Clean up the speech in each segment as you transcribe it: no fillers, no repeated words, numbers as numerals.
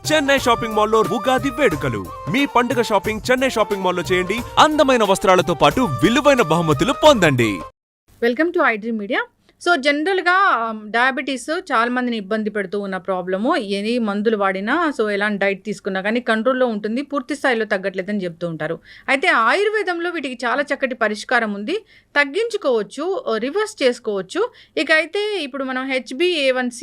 Chennai shopping మాల్లో ఉగాది వేడుకలు. మీ పండుగ షాపింగ్ చెన్నై షాపింగ్ మాల్లో చేయండి. అందమైన వస్త్రాలతో పాటు విలువైన బహుమతులు పొందండి. Welcome to iDream media. So జనరల్గా డయాబెటీస్ చాలా మందిని ఇబ్బంది పెడుతూ ఉన్న ప్రాబ్లము. ఎన్ని మందులు వాడినా ఎలాంటి డైట్ తీసుకున్నా కానీ కంట్రోల్లో ఉంటుంది, పూర్తి స్థాయిలో తగ్గట్లేదని చెప్తూ ఉంటారు. అయితే ఆయుర్వేదంలో వీటికి చాలా చక్కటి పరిష్కారం ఉంది, తగ్గించుకోవచ్చు, రివర్స్ చేసుకోవచ్చు. ఇక అయితే ఇప్పుడు మనం HbA1c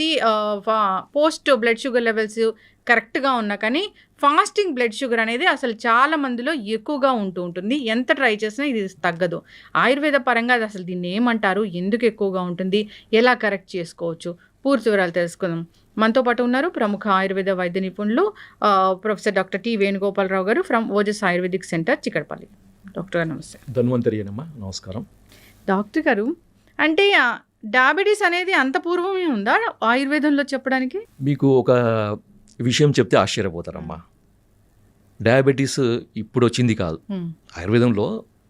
post blood sugar levels కరెక్ట్గా ఉన్నా కానీ ఫాస్టింగ్ బ్లడ్ షుగర్ అనేది అసలు చాలా మందిలో ఎక్కువగా ఉంటుంది. ఎంత ట్రై చేసినా ఇది తగ్గదు. ఆయుర్వేద పరంగా అది అసలు దీన్ని ఏమంటారు, ఎందుకు ఎక్కువగా ఉంటుంది, ఎలా కరెక్ట్ చేసుకోవచ్చు, పూర్తి వివరాలు తెలుసుకుందాం. మనతో పాటు ఉన్నారు ప్రముఖ ఆయుర్వేద వైద్య నిపుణులు ప్రొఫెసర్ డాక్టర్ టి వేణుగోపాలరావు గారు from Ojas ayurvedic centre, Chikkadpally. Doctor గారు నమస్తే. ధన్వంతరి అమ్మా, నమస్కారం. డాక్టర్ గారు, అంటే డయాబెటీస్ అనేది అంత పూర్వమే ఉందా ఆయుర్వేదంలో చెప్పడానికి? మీకు ఒక విషయం చెప్తే ఆశ్చర్యపోతారమ్మా. డయాబెటీస్ ఇప్పుడు వచ్చింది కాదు, ఆయుర్వేదంలో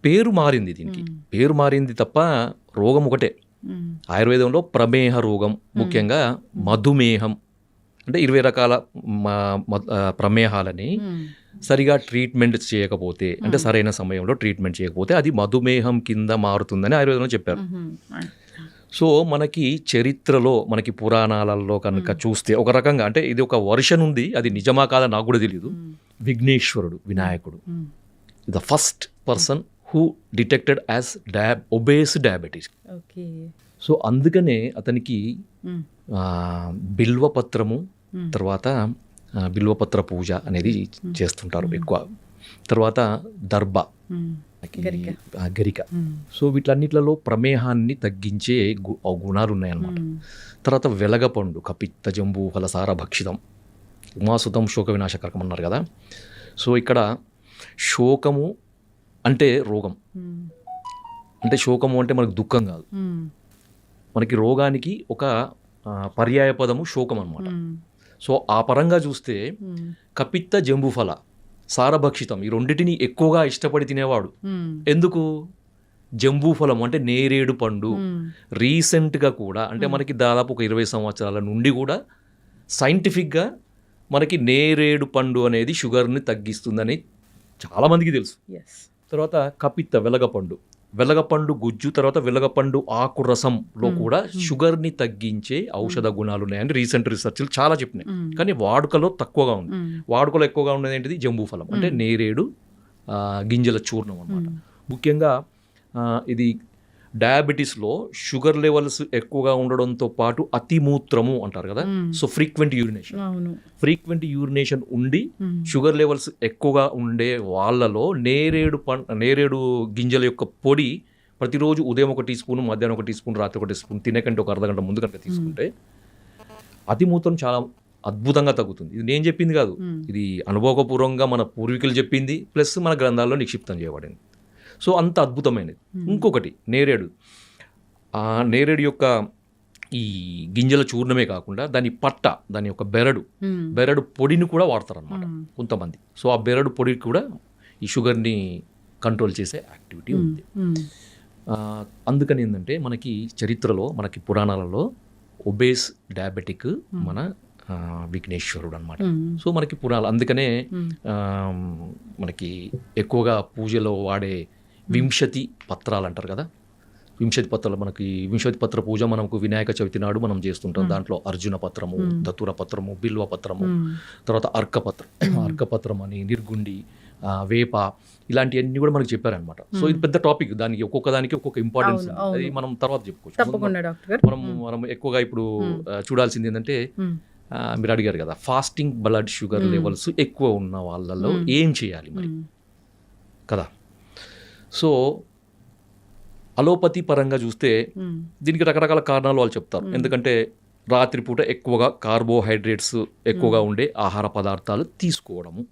పేరు మారింది. దీనికి పేరు మారింది తప్ప రోగం ఒకటే. ఆయుర్వేదంలో ప్రమేహ రోగం, ముఖ్యంగా మధుమేహం, అంటే 20 రకాల ప్రమేహాలని సరిగా ట్రీట్మెంట్ చేయకపోతే, అంటే సరైన సమయంలో ట్రీట్మెంట్ చేయకపోతే అది మధుమేహం కింద మారుతుందని ఆయుర్వేదంలో చెప్పారు. సో మనకి చరిత్రలో, మనకి పురాణాలలో కనుక చూస్తే ఒక రకంగా, అంటే ఇది ఒక వర్షన్ ఉంది, అది నిజమా కాదా నాకు కూడా తెలియదు. విఘ్నేశ్వరుడు, వినాయకుడు, the first person who detected as obese diabetes. So అందుకనే అతనికి బిల్వపత్రము, తర్వాత బిల్వపత్ర పూజ అనేది చేస్తుంటారు ఎక్కువ. తర్వాత దర్భ, గరిక. సో వీటన్నిట్లలో ప్రమేహాన్ని తగ్గించే గుణాలు ఉన్నాయన్నమాట. తర్వాత వెలగపండు, కపిత్త జంబూ ఫలసార భక్షితం ఉమాసుతం శోక వినాశకరకం అన్నారు కదా. సో ఇక్కడ శోకము అంటే రోగం, అంటే శోకము అంటే మనకు దుఃఖం కాదు, మనకి రోగానికి ఒక పర్యాయ పదము శోకం అన్నమాట. సో ఆ పరంగా చూస్తే కపిత్త జంబూఫల సారభక్షితం, ఈ రెండింటిని ఎక్కువగా ఇష్టపడి తినేవాడు. ఎందుకు? జంబూఫలం అంటే నేరేడు పండు. రీసెంట్గా కూడా, అంటే మనకి దాదాపు ఒక 20 సంవత్సరాల నుండి కూడా సైంటిఫిక్గా మనకి నేరేడు పండు అనేది షుగర్ని తగ్గిస్తుందని చాలామందికి తెలుసు. తర్వాత కపిత్త, వెలగపండు గుజ్జు, తర్వాత వెలగపండు ఆకు రసంలో కూడా షుగర్ని తగ్గించే ఔషధ గుణాలు ఉన్నాయని రీసెంట్ రీసెర్చ్లు చాలా చెప్పినాయి. కానీ వాడుకలో తక్కువగా ఉంది. వాడుకలో ఎక్కువగా ఉండేది ఏంటిది? జంబూఫలం, అంటే నేరేడు గింజల చూర్ణం అన్నమాట. ముఖ్యంగా ఇది డయాబెటీస్లో షుగర్ లెవెల్స్ ఎక్కువగా ఉండడంతో పాటు అతిమూత్రము అంటారు కదా. సో ఫ్రీక్వెంట్ యూరినేషన్ ఉండి షుగర్ లెవెల్స్ ఎక్కువగా ఉండే వాళ్ళలో నేరేడు గింజల యొక్క పొడి ప్రతిరోజు ఉదయం 1 టీ స్పూన్, మధ్యాహ్నం 1 టీ స్పూన్, రాత్రి 1 టీ స్పూన్, తినేకంటే ఒక అర్ధగంట ముందు కనుక తీసుకుంటే అతిమూత్రం చాలా అద్భుతంగా తగ్గుతుంది. ఇది నేను చెప్పింది కాదు, ఇది అనుభవపూర్వకంగా మన పూర్వీకులు చెప్పింది, ప్లస్ మన గ్రంథాల్లో నిక్షిప్తం చేయబడింది. సో అంత అద్భుతమైనది. ఇంకొకటి నేరేడు, ఆ నేరేడు యొక్క ఈ గింజల చూర్ణమే కాకుండా దాని పట్ట, దాని యొక్క బెరడు పొడిని కూడా వాడతారు అన్నమాట కొంతమంది. సో ఆ బెరడు పొడి కూడా ఈ షుగర్ని కంట్రోల్ చేసే యాక్టివిటీ ఉంది. అందుకని ఏంటంటే మనకి చరిత్రలో, మనకి పురాణాలలో ఒబేస్ డయాబెటిక్ మన విఘ్నేశ్వరుడు అనమాట. సో మనకి పురాణాలు, అందుకనే మనకి ఎక్కువగా పూజలో వాడే 20 పత్రాలు అంటారు కదా. 20 పత్రాలు, మనకి 20 పత్ర పూజ మనకు వినాయక చవితి నాడు మనం చేస్తుంటాం. దాంట్లో అర్జున పత్రము, దతుర పత్రము, బిల్వ పత్రము, తర్వాత అర్కపత్రం అని, నిర్గుండి, వేప, ఇలాంటివన్నీ కూడా మనకు చెప్పారనమాట. సో ఇది పెద్ద టాపిక్, దానికి ఒక్కొక్క దానికి ఒక్కొక్క ఇంపార్టెన్స్, అది మనం తర్వాత చెప్పుకోవచ్చు. మనం ఎక్కువగా ఇప్పుడు చూడాల్సింది ఏంటంటే, మీరు అడిగారు కదా ఫాస్టింగ్ బ్లడ్ షుగర్ లెవెల్స్ ఎక్కువ ఉన్న వాళ్ళలో ఏం చేయాలి మరి కదా. సో అలోపతి పరంగా చూస్తే దీనికి రకరకాల కారణాలు వాళ్ళు చెప్తారు. ఎందుకంటే రాత్రిపూట ఎక్కువగా కార్బోహైడ్రేట్స్ ఎక్కువగా ఉండే ఆహార పదార్థాలు తీసుకోవడము,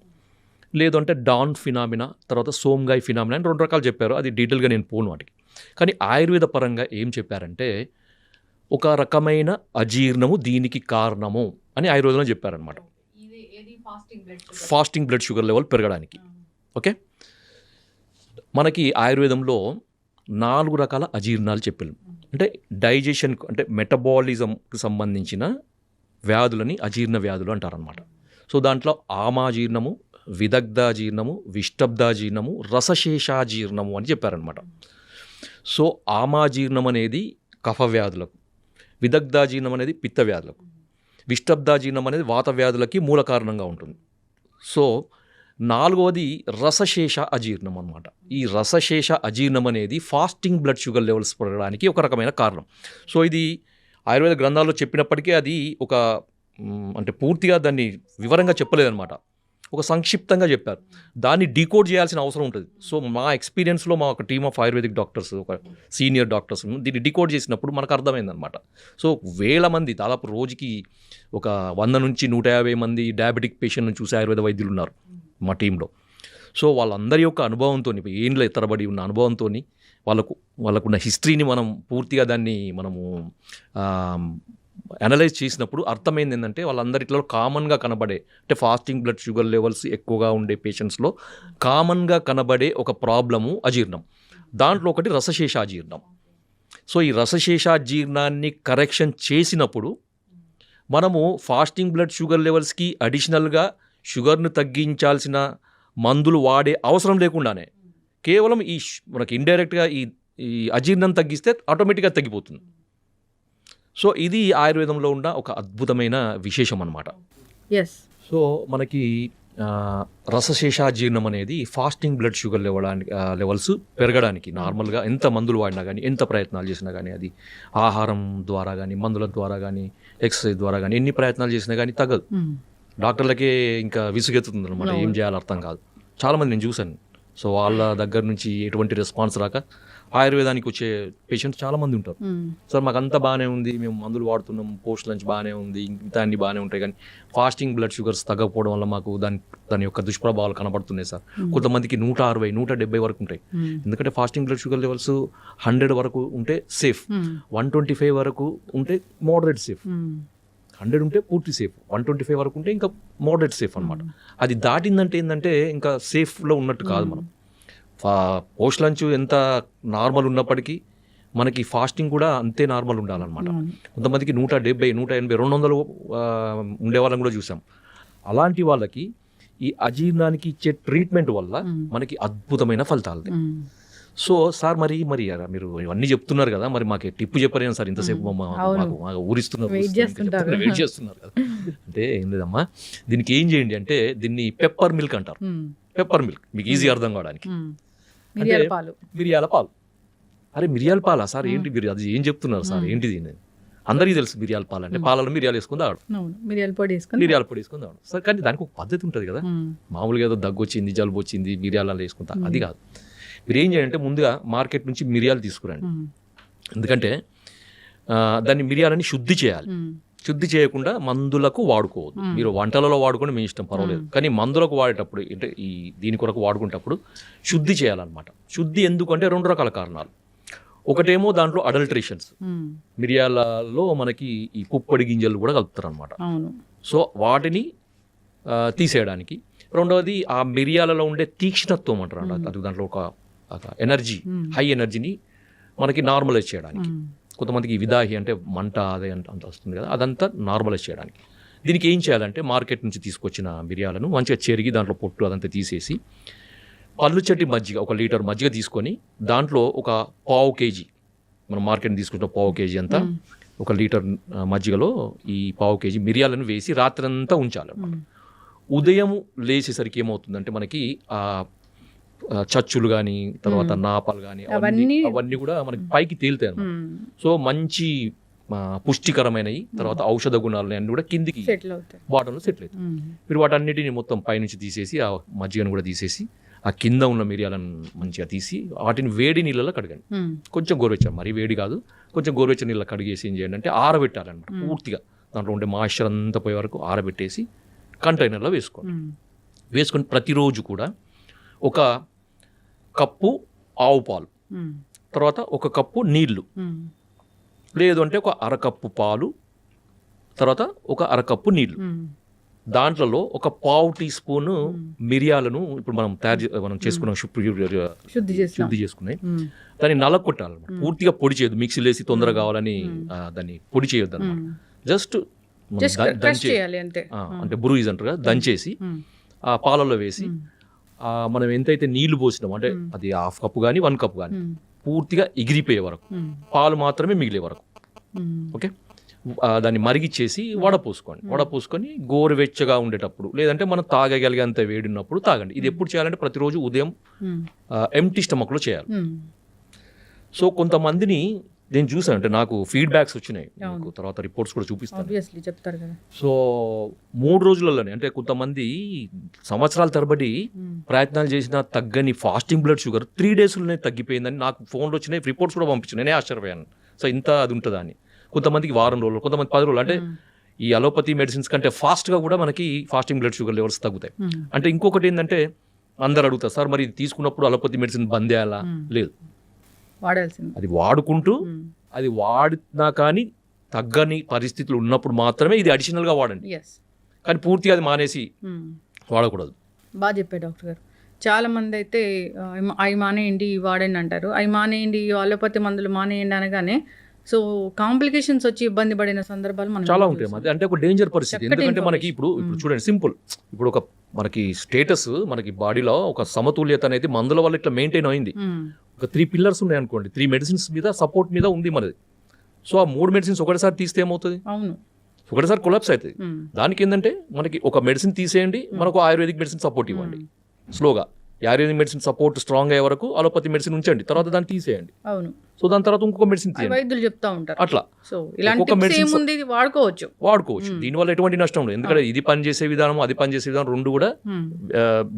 లేదంటే డాన్ ఫినామినా, తర్వాత సోమ్గాయ్ ఫినామినా అని 2 రకాలు చెప్పారు. అది డీటెయిల్గా నేను పోను వాటికి. కానీ ఆయుర్వేద పరంగా ఏం చెప్పారంటే ఒక రకమైన అజీర్ణము దీనికి కారణము అని ఆయుర్వేదంలో చెప్పారనమాట, ఫాస్టింగ్ బ్లడ్ షుగర్ లెవెల్ పెరగడానికి. ఓకే, మనకి ఆయుర్వేదంలో 4 రకాల అజీర్ణాలు చెప్పారు. అంటే డైజెషన్, అంటే మెటబాలిజంకి సంబంధించిన వ్యాధులని అజీర్ణ వ్యాధులు అంటారనమాట. సో దాంట్లో ఆమాజీర్ణము, విదగ్ధాజీర్ణము, విష్టబ్దాజీర్ణము, రసశేషాజీర్ణము అని చెప్పారనమాట. సో ఆమాజీర్ణం అనేది కఫ వ్యాధులకు, విదగ్ధాజీర్ణం అనేది పిత్త వ్యాధులకు, విష్టబ్దాజీర్ణం అనేది వాత వ్యాధులకి మూల కారణంగా ఉంటుంది. సో 4వది రసశేష అజీర్ణం అనమాట. ఈ రసశేష అజీర్ణం అనేది ఫాస్టింగ్ బ్లడ్ షుగర్ లెవెల్స్ పెరగడానికి ఒక రకమైన కారణం. సో ఇది ఆయుర్వేద గ్రంథాల్లో చెప్పినప్పటికీ అది ఒక అంటే పూర్తిగా దాన్ని వివరంగా చెప్పలేదన్నమాట, ఒక సంక్షిప్తంగా చెప్పారు. దాన్ని డీకోడ్ చేయాల్సిన అవసరం ఉంటుంది. సో మా ఎక్స్పీరియన్స్లో మా ఒక టీమ్ ఆఫ్ ఆయుర్వేదిక్ డాక్టర్స్, ఒక సీనియర్ డాక్టర్స్ దీన్ని డీకోడ్ చేసినప్పుడు మనకు అర్థమైందనమాట. సో వేల మంది, దాదాపు రోజుకి ఒక 100 నుంచి 150 మంది డయాబెటిక్ పేషెంట్ని చూసే ఆయుర్వేద వైద్యులు ఉన్నారు మా టీంలో. సో వాళ్ళందరి యొక్క అనుభవంతో, ఏండ్ల తరబడి ఉన్న అనుభవంతో, వాళ్ళకున్న హిస్టరీని మనం పూర్తిగా దాన్ని మనము అనలైజ్ చేసినప్పుడు అర్థమైంది ఏంటంటే వాళ్ళందరిలో కామన్గా కనబడే, అంటే ఫాస్టింగ్ బ్లడ్ షుగర్ లెవెల్స్ ఎక్కువగా ఉండే పేషెంట్స్లో కామన్గా కనబడే ఒక ప్రాబ్లము అజీర్ణం. దాంట్లో ఒకటి రసశేషాజీర్ణం. సో ఈ రసశేషాజీర్ణాన్ని కరెక్షన్ చేసినప్పుడు మనము ఫాస్టింగ్ బ్లడ్ షుగర్ లెవెల్స్కి అడిషనల్గా షుగర్ను తగ్గించాల్సిన మందులు వాడే అవసరం లేకుండానే కేవలం మనకి ఇండైరెక్ట్గా ఈ అజీర్ణం తగ్గిస్తే ఆటోమేటిక్గా తగ్గిపోతుంది. సో ఇది ఆయుర్వేదంలో ఉన్న ఒక అద్భుతమైన విశేషం అన్నమాట. ఎస్. సో మనకి రసశేషాజీర్ణం అనేది ఫాస్టింగ్ బ్లడ్ షుగర్ లెవెల్స్ పెరగడానికి నార్మల్గా ఎంత మందులు వాడినా కానీ, ఎంత ప్రయత్నాలు చేసినా కానీ, అది ఆహారం ద్వారా కానీ, మందుల ద్వారా కానీ, ఎక్సర్సైజ్ ద్వారా కానీ ఎన్ని ప్రయత్నాలు చేసినా కానీ తగ్గదు. డాక్టర్లకే ఇంకా విసుగెత్తుతుంది అనమాట, ఏం చేయాలో అర్థం కాదు. చాలామంది నేను చూశాను. సో వాళ్ళ దగ్గర నుంచి ఎటువంటి రెస్పాన్స్ రాక ఆయుర్వేదానికి వచ్చే పేషెంట్స్ చాలామంది ఉంటారు. సార్ మాకు అంతా బాగానే ఉంది, మేము మందులు వాడుతున్నాం, పోస్ట్ లంచ్ బాగానే ఉంది, ఇంత అన్ని బాగానే ఉంటాయి, కానీ ఫాస్టింగ్ బ్లడ్ షుగర్స్ తగ్గకపోవడం వల్ల మాకు దాని యొక్క దుష్ప్రభావాలు కనబడుతున్నాయి సార్. కొంతమందికి 160, 170 వరకు ఉంటాయి. ఎందుకంటే ఫాస్టింగ్ బ్లడ్ షుగర్ లెవెల్స్ 100 వరకు ఉంటే సేఫ్, 125 వరకు ఉంటే మోడరేట్ సేఫ్, 100 ఉంటే పూర్తి సేఫ్, 125 వరకు ఉంటే ఇంకా మోడరేట్ సేఫ్ అనమాట. అది దాటిందంటే ఏంటంటే ఇంకా సేఫ్లో ఉన్నట్టు కాదు. మనం పోస్ట్ లంచ్ ఎంత నార్మల్ ఉన్నప్పటికీ మనకి ఫాస్టింగ్ కూడా అంతే నార్మల్ ఉండాలన్నమాట. కొంతమందికి 170, 180, 200 ఉండే వాళ్ళని కూడా చూసాం. అలాంటి వాళ్ళకి ఈ అజీర్ణానికి ఇచ్చే ట్రీట్మెంట్ వల్ల మనకి అద్భుతమైన ఫలితాలు. సో సార్ మరి మీరు ఇవన్నీ చెప్తున్నారు కదా, మరి మాకు టిప్పు చెప్పలేను సార్, ఇంతసేపు మాకు ఊరిస్తున్నారు, వెయిట్ చేస్తున్నారు కదా. అంటే ఏం లేదమ్మా, దీనికి ఏం చేయండి అంటే దీన్ని పెప్పర్ మిల్క్ అంటారు. పెప్పర్ మిల్క్ మీకు ఈజీ అర్థం కావడానికి, మిరియాల పాలు. అరే మిరియాల పాలా సార్, ఏంటి మీరు అది ఏం చెప్తున్నారు సార్, ఏంటిది? అందరికీ తెలుసు మిరియాల పాలు అంటే పాలలో మిరియాలు వేసుకుని తాగడం, మిరియాల పొడి వేసుకుని తాగడం సార్. కానీ దానికి ఒక పద్ధతి ఉంటుంది కదా. మామూలుగా ఏదో దగ్గు వచ్చింది, జలుబు వచ్చింది, మిరియాలలో వేసుకుంటా, అది కాదు. మీరు ఏం చేయాలంటే ముందుగా మార్కెట్ నుంచి మిరియాలు తీసుకురండి. ఎందుకంటే దాన్ని మిరియాలని శుద్ధి చేయాలి. శుద్ధి చేయకుండా మందులకు వాడుకోవద్దు. మీరు వంటలలో వాడుకొని మీ ఇష్టం, పర్వాలేదు. కానీ మందులకు వాడేటప్పుడు, అంటే దీని కొరకు వాడుకునేటప్పుడు శుద్ధి చేయాలన్నమాట. శుద్ధి ఎందుకంటే 2 రకాల కారణాలు. ఒకటేమో దాంట్లో అడల్ట్రేషన్స్, మిరియాలలో మనకి ఈ పుప్పొడి గింజలు కూడా కలుపుతారు అనమాట. సో వాటిని తీసేయడానికి. రెండవది ఆ మిరియాలలో ఉండే తీక్ష్ణత్వం అంటారు, అది దాంట్లో ఒక ఎనర్జీ, హై ఎనర్జీని మనకి నార్మలైజ్ చేయడానికి. కొంతమందికి విదాహి అంటే మంట అదే అంత వస్తుంది కదా, అదంతా నార్మలైజ్ చేయడానికి. దీనికి ఏం చేయాలంటే మార్కెట్ నుంచి తీసుకొచ్చిన మిరియాలను మంచిగా చెరిగి దాంట్లో పొట్టు అదంతా తీసేసి పల్లుచట్టి మజ్జిగ, 1 లీటర్ మజ్జిగ తీసుకొని దాంట్లో ఒక 1/2 కేజీ, మనం మార్కెట్ తీసుకుంటున్న 1/2 కేజీ అంతా 1 లీటర్ మజ్జిగలో ఈ 1/2 కేజీ మిరియాలను వేసి రాత్రంతా ఉంచాలి. ఉదయం లేచేసరికి ఏమవుతుందంటే మనకి ఆ చచ్చులు కానీ, తర్వాత నాపాలు కానీ, అవన్నీ కూడా మనకి పైకి తేలుతాయి అన్నమాట. సో మంచి పుష్టికరమైనవి, తర్వాత ఔషధ గుణాలు అన్నీ కూడా కిందికి బాటంలో సెటిల్ అవుతాయి. మీరు వాటన్నిటిని మొత్తం పైనుంచి తీసేసి, ఆ మజ్జిగను కూడా తీసేసి, ఆ కింద ఉన్న మిరియాలను మంచిగా తీసి వాటిని వేడి నీళ్ళలో కడగండి. కొంచెం గోరువెచ్చని, మరీ వేడి కాదు, కొంచెం గోరువెచ్చని నీళ్ళలో కడిగేసి ఏం చేయండి అంటే ఆరబెట్టాలన్నమాట. పూర్తిగా దాంట్లో ఉండే మాయిశ్చర్ అంతా పోయే వరకు ఆరబెట్టేసి కంటైనర్లో వేసుకోండి. వేసుకొని ప్రతిరోజు కూడా 1 కప్పు ఆవు పాలు, తర్వాత 1 కప్పు నీళ్లు, లేదు అంటే 1/2 కప్పు పాలు, తర్వాత 1/2 కప్పు నీళ్లు, దాంట్లో 1/4 టీ స్పూను మిరియాలను ఇప్పుడు మనం చేసుకున్నాం, శుద్ధి చేసుకున్నాయి, దాన్ని నలగొట్టాలన్నమాట. పూర్తిగా పొడి చేయొద్దు, మిక్సీలో వేసి తొందరగా కావాలని దాన్ని పొడి చేయొద్దు అనమాట. జస్ట్ మనం జస్ట్ క్రష్ చేయాలి అంతే. అంటే బురుయిజ్ అంటారు కదా, దంచేసి ఆ పాలలో వేసి మనం ఎంతైతే నీళ్లు పోసినాం అంటే అది 1/2 కప్పు కానీ 1 కప్పు కానీ పూర్తిగా ఎగిరిపోయే వరకు, పాలు మాత్రమే మిగిలే వరకు, ఓకే, దాన్ని మరిగిచ్చేసి వడపోసుకొని గోరువెచ్చగా ఉండేటప్పుడు, లేదంటే మనం తాగగలిగేంత వేడి ఉన్నప్పుడు తాగండి. ఇది ఎప్పుడు చేయాలంటే ప్రతిరోజు ఉదయం ఎంప్టీ స్టమక్లో చేయాలి. సో కొంతమందిని నేను చూసాను, అంటే నాకు ఫీడ్బ్యాక్స్ వచ్చినాయి, తర్వాత రిపోర్ట్స్ కూడా చూపిస్తాను. చెప్తారు కదా. సో 3 రోజులలోనే, అంటే కొంతమంది సంవత్సరాల తరబడి ప్రయత్నాలు చేసినా తగ్గని ఫాస్టింగ్ బ్లడ్ షుగర్ 3 డేస్లోనే తగ్గిపోయిందని నాకు ఫోన్లో వచ్చినాయి, రిపోర్ట్స్ కూడా పంపించాను. నేనే ఆశ్చర్యపోయాను. సో ఇంత అది ఉంటుందా అని. కొంతమందికి వారం రోజులు, కొంతమంది 10 రోజులు. అంటే ఈ అలోపతి మెడిసిన్స్ కంటే ఫాస్ట్గా కూడా మనకి ఫాస్టింగ్ బ్లడ్ షుగర్ లెవెల్స్ తగ్గుతాయి. అంటే ఇంకొకటి ఏంటంటే అందరు అడుగుతారు, సార్ మరి ఇది తీసుకున్నప్పుడు అలోపతి మెడిసిన్ బంద్ చేయాలా? లేదు, వాడాల్సింది. అది వాడుకుంటూ, అది వాడినా కానీ తగ్గని పరిస్థితులు ఉన్నప్పుడు మాత్రమే ఇది అడిషనల్గా వాడండి, కానీ పూర్తిగా అది మానేసి వాడకూడదు. బాగా చెప్పారు డాక్టర్ గారు. చాలా మంది అయితే అవి మానేయండి వాడండి అంటారు, అవి మానేయండి అలోపతి మందులు మానేయండి అనగానే సో కాంప్లికేషన్స్ వచ్చి ఇబ్బంది పడిన సందర్భాలు మనం చాలా ఉంటాయి. అది అంటే ఒక డేంజర్ పరిస్థితి. ఎందుకంటే మనకి ఇప్పుడు చూడండి, సింపుల్, ఇప్పుడు ఒక మనకి స్టేటస్, మనకి బాడీలో ఒక సమతుల్యత అనేది మందుల వల్ల ఇట్లా మెయింటైన్ అయింది. ఒక 3 పిల్లర్స్ ఉన్నాయి అనుకోండి, 3 మెడిసిన్స్ మీద సపోర్ట్ మీద ఉంది మనది. సో ఆ 3 మెడిసిన్స్ ఒకటిసారి తీస్తే ఏమవుతుంది? ఒకటిసారి కొలాప్స్ అవుతుంది. దానికి ఏంటంటే మనకి ఒక మెడిసిన్ తీసేయండి, మనకు ఆయుర్వేదిక్ మెడిసిన్ సపోర్ట్ ఇవ్వండి. స్లోగా ఆయుర్వేదిక్ మెడిసిన్ సపోర్ట్ స్ట్రాంగ్ అయ్యే వరకు అలోపతి మెడిసిన్ ఉంచండి, తర్వాత దాన్ని తీసేయండి. సో దాని తర్వాత ఇంకొక మెడిసిన్ తీయండి. వైద్యులు చెప్తా ఉంటారు అట్లా. సో ఇలాంటి మెడిసిన్ వాడుకోవచ్చు. దీనివల్ల ఎటువంటి నష్టం లేదు. ఎందుకంటే ఇది పనిచేసే విధానం, అది పనిచేసే విధానం రెండు కూడా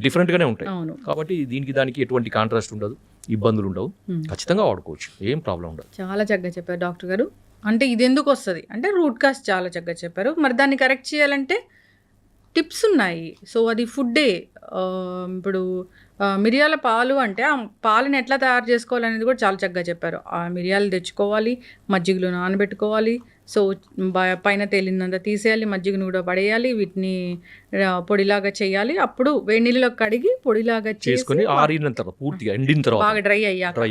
డిఫరెంట్ గానే ఉంటాయి. కాబట్టి దీనికి దానికి ఎటువంటి కాంట్రాస్ట్ ఉండదు, ఇబ్బందులు ఉండవు, ఖచ్చితంగా వాడుకోవచ్చు, ఏం ప్రాబ్లం ఉండదు. చాలా చక్కగా చెప్పారు డాక్టర్ గారు. అంటే ఇది ఎందుకు వస్తుంది అంటే రూట్ కాజ్ చాలా చక్కగా చెప్పారు. మరి దాన్ని కరెక్ట్ చేయాలంటే టిప్స్ ఉన్నాయి. సో అది ఫుడ్డే. ఇప్పుడు మిరియాల పాలు అంటే ఆ పాలని ఎట్లా తయారు చేసుకోవాలనేది కూడా చాలా చక్కగా చెప్పారు. ఆ మిరియాలు తెచ్చుకోవాలి, మజ్జిగలో నానబెట్టుకోవాలి, సో పైన తేలినంత తీసేయాలి, మజ్జిగను కూడా పడేయాలి, వీటిని పొడిలాగా చేయాలి, అప్పుడు వేడి నీళ్ళలో కడిగి పొడిలాగా చేసుకొని ఆరిన తర్వాత పూర్తిగా ఎండిన తర్వాత బాగా డ్రై అయ్యాక,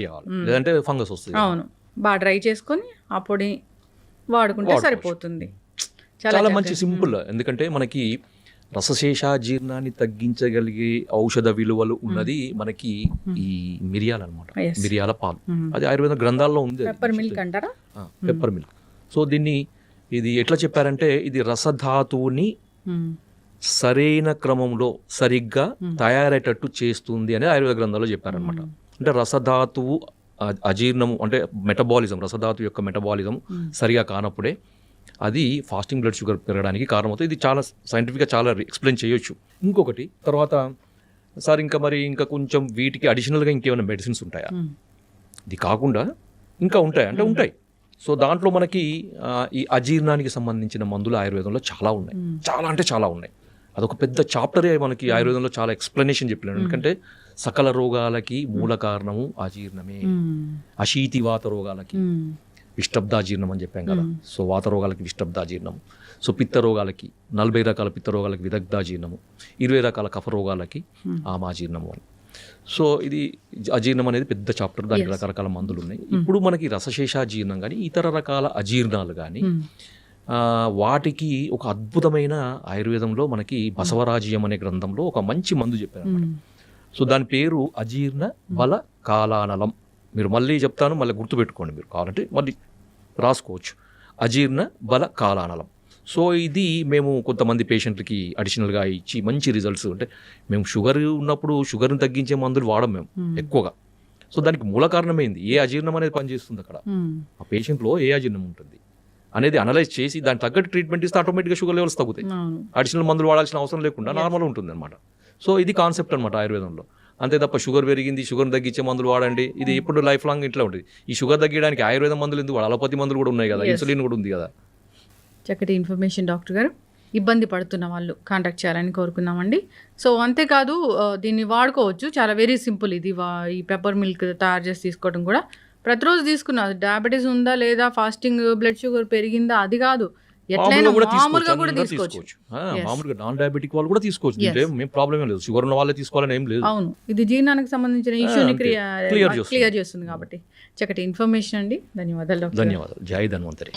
లేదంటే ఫంగస్ వస్తుంది. అవును, బాగా డ్రై చేసుకొని ఆ పొడి వాడుకుంటే సరిపోతుంది. చాలా మంచి సింపుల్. ఎందుకంటే మనకి రసశేషాజీర్ణాన్ని తగ్గించగలిగే ఔషధ విలువలు ఉన్నది మనకి ఈ మిరియాలు అనమాట. మిరియాల పాలు, అది ఆయుర్వేద గ్రంథాల్లో ఉంది. పెప్పర్ మిల్క్ అంటారా? Pepper milk. సో దీన్ని ఇది ఎట్లా చెప్పారంటే ఇది రసధాతువుని సరైన క్రమంలో సరిగ్గా తయారయ్యేటట్టు చేస్తుంది అని ఆయుర్వేద గ్రంథాల్లో చెప్పారనమాట. అంటే రసధాతువు అజీర్ణము అంటే మెటబాలిజం, రసధాతువు యొక్క మెటబాలిజం సరిగా కానప్పుడే అది ఫాస్టింగ్ బ్లడ్ షుగర్ పెరగడానికి కారణమవుతుంది. ఇది చాలా సైంటిఫిక్గా చాలా ఎక్స్ప్లెయిన్ చేయొచ్చు. ఇంకొకటి తర్వాత సార్ ఇంకా కొంచెం వీటికి అడిషనల్గా ఇంకేమైనా మెడిసిన్స్ ఉంటాయా? ఇది కాకుండా ఇంకా ఉంటాయి అంటే ఉంటాయి. సో దాంట్లో మనకి ఈ అజీర్ణానికి సంబంధించిన మందులు ఆయుర్వేదంలో చాలా ఉన్నాయి, చాలా అంటే చాలా ఉన్నాయి. అదొక పెద్ద చాప్టరే మనకి ఆయుర్వేదంలో చాలా ఎక్స్ప్లెనేషన్ చెప్పినాడు. ఎందుకంటే సకల రోగాలకి మూల కారణము అజీర్ణమే. అశీతివాత రోగాలకి విష్టబ్దాజీర్ణం అని చెప్పాం కదా. సో వాత రోగాలకి విష్టబ్దాజీర్ణం, సో పిత్త రోగాలకి 40 రకాల పిత్త రోగాలకి విదగ్ధాజీర్ణము, 20 రకాల కఫ రోగాలకి ఆమాజీర్ణము అని. సో ఇది అజీర్ణం అనేది పెద్ద చాప్టర్, దానికి రకరకాల మందులు ఉన్నాయి. ఇప్పుడు మనకి రసశేషాజీర్ణం కానీ ఇతర రకాల అజీర్ణాలు కానీ వాటికి ఒక అద్భుతమైన ఆయుర్వేదంలో మనకి బసవరాజ్యం అనే గ్రంథంలో ఒక మంచి మందు చెప్పారు అన్నమాట. సో దాని పేరు అజీర్ణ బల కాలానలం. మీరు మళ్ళీ చెప్తాను, మళ్ళీ గుర్తుపెట్టుకోండి, మీరు కావాలంటే మళ్ళీ రాసుకోవచ్చు. అజీర్ణ బల కాలానలం. సో ఇది మేము కొంతమంది పేషెంట్లకి అడిషనల్గా ఇచ్చి మంచి రిజల్ట్స్. అంటే మేము షుగర్ ఉన్నప్పుడు షుగర్ని తగ్గించే మందులు వాడం మేము ఎక్కువగా. సో దానికి మూల కారణమైంది ఏ అజీర్ణం అనేది పనిచేస్తుంది అక్కడ, ఆ పేషెంట్లో ఏ అజీర్ణం ఉంటుంది అనేది అనలైజ్ చేసి దాని తగ్గట్టు ట్రీట్మెంట్ ఇస్తే ఆటోమేటిక్గా షుగర్ లెవెల్స్ తగ్గుతాయి. అడిషనల్ మందులు వాడాల్సిన అవసరం లేకుండా నార్మల్ ఉంటుంది అనమాట. సో ఇది కాన్సెప్ట్ అనమాట ఆయుర్వేదంలో. అంతే తప్ప షుగర్ పెరిగింది, షుగర్ని తగ్గించే మందులు వాడండి, ఇది ఎప్పుడు లైఫ్ లాంగ్ ఇట్లా ఉంటుంది. ఈ షుగర్ తగ్గడానికి ఆయుర్వేద మందులు ఎందుకు, అలోపతి మందులు కూడా ఉన్నాయి కదా, ఇన్సులిన్ కూడా ఉంది కదా. చక్కటి ఇన్ఫర్మేషన్ డాక్టర్ గారు. ఇబ్బంది పడుతున్న వాళ్ళు కాంటాక్ట్ చేయాలని కోరుకున్నామండి. సో అంతేకాదు దీన్ని వాడుకోవచ్చు, చాలా వెరీ సింపుల్. ఇది ఈ పెప్పర్ మిల్క్ తయారు చేసి తీసుకోవడం కూడా ప్రతిరోజు తీసుకున్నా, డయాబెటీస్ ఉందా లేదా, ఫాస్టింగ్ బ్లడ్ షుగర్ పెరిగిందా అది కాదు, ఎట్లయినా మామూలుగా కూడా తీసుకోవచ్చు. మామూలుగా నాన్ డయాబెటిక్ వాళ్ళు కూడా తీసుకోవచ్చు, ఏం ప్రాబ్లం లేదు. షుగర్ ఉన్న వాళ్ళే తీసుకోవాలని ఏం లేదు. అవును, ఇది జీర్ణానికి సంబంధించిన ఇష్యూని క్లియర్ చేస్తుంది కాబట్టి చక్కటి ఇన్ఫర్మేషన్ అండి. ధన్యవాదాలు డాక్టర్. ధన్యవాదాలు. జై ధన్వంతరి.